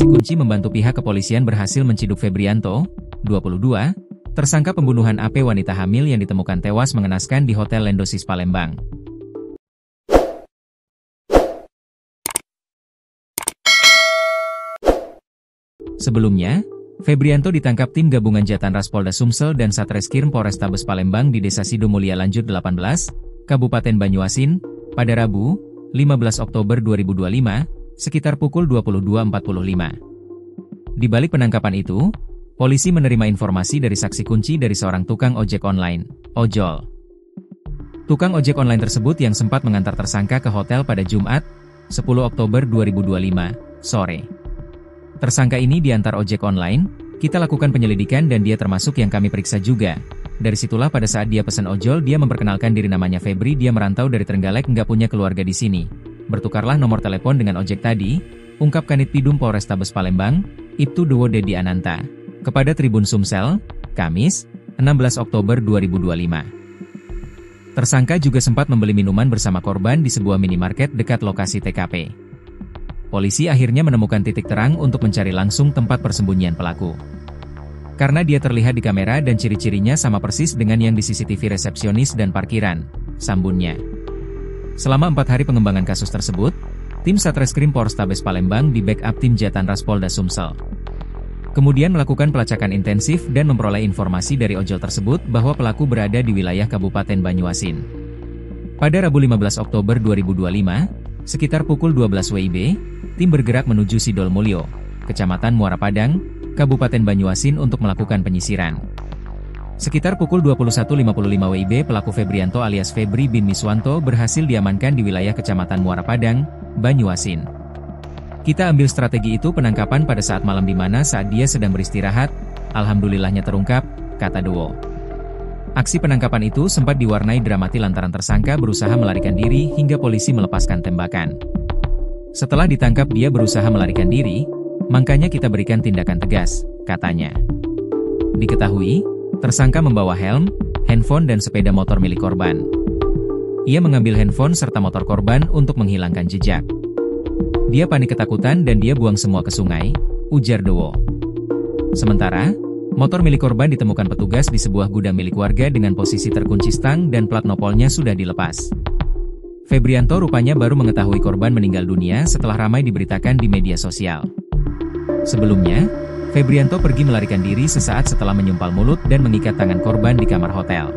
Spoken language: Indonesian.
Saksi kunci membantu pihak kepolisian berhasil menciduk Febrianto, 22, tersangka pembunuhan AP wanita hamil yang ditemukan tewas mengenaskan di Hotel Lendosis Palembang. Sebelumnya, Febrianto ditangkap tim gabungan Jatanras Polda Sumsel dan Satreskrim Polrestabes Palembang di Desa Sidomulia Lanjut 18, Kabupaten Banyuasin, pada Rabu, 15 Oktober 2025, sekitar pukul 22.45. Di balik penangkapan itu, polisi menerima informasi dari saksi kunci dari seorang tukang ojek online, ojol. Tukang ojek online tersebut yang sempat mengantar tersangka ke hotel pada Jumat, 10 Oktober 2025, sore. Tersangka ini diantar ojek online, kita lakukan penyelidikan dan dia termasuk yang kami periksa juga. Dari situlah pada saat dia pesan ojol dia memperkenalkan diri namanya Febri, dia merantau dari Trenggalek nggak punya keluarga di sini. Bertukarlah nomor telepon dengan ojek tadi, ungkap Kanit Pidum Polrestabes Palembang, Ibtu Dewo Dedi Ananta, kepada Tribun Sumsel, Kamis, 16 Oktober 2025. Tersangka juga sempat membeli minuman bersama korban di sebuah minimarket dekat lokasi TKP. Polisi akhirnya menemukan titik terang untuk mencari langsung tempat persembunyian pelaku. Karena dia terlihat di kamera dan ciri-cirinya sama persis dengan yang di CCTV resepsionis dan parkiran, sambunnya. Selama 4 hari pengembangan kasus tersebut, tim Satreskrim Polrestabes Palembang di-backup tim Jatanras Polda Sumsel. Kemudian melakukan pelacakan intensif dan memperoleh informasi dari ojol tersebut bahwa pelaku berada di wilayah Kabupaten Banyuasin. Pada Rabu 15 Oktober 2025, sekitar pukul 12 WIB, tim bergerak menuju Sidol Mulyo, Kecamatan Muara Padang, Kabupaten Banyuasin untuk melakukan penyisiran. Sekitar pukul 21.55 WIB pelaku Febrianto alias Febri bin Miswanto berhasil diamankan di wilayah Kecamatan Muara Padang, Banyuasin. Kita ambil strategi itu penangkapan pada saat malam di mana saat dia sedang beristirahat, alhamdulillahnya terungkap, kata Dewo. Aksi penangkapan itu sempat diwarnai dramatis lantaran tersangka berusaha melarikan diri hingga polisi melepaskan tembakan. Setelah ditangkap dia berusaha melarikan diri, makanya kita berikan tindakan tegas, katanya. Diketahui, tersangka membawa helm, handphone dan sepeda motor milik korban. Ia mengambil handphone serta motor korban untuk menghilangkan jejak. Dia panik ketakutan dan dia buang semua ke sungai, ujar Dewo. Sementara, motor milik korban ditemukan petugas di sebuah gudang milik warga dengan posisi terkunci stang dan plat nopolnya sudah dilepas. Febrianto rupanya baru mengetahui korban meninggal dunia setelah ramai diberitakan di media sosial. Sebelumnya, Febrianto pergi melarikan diri sesaat setelah menyumpal mulut dan mengikat tangan korban di kamar hotel.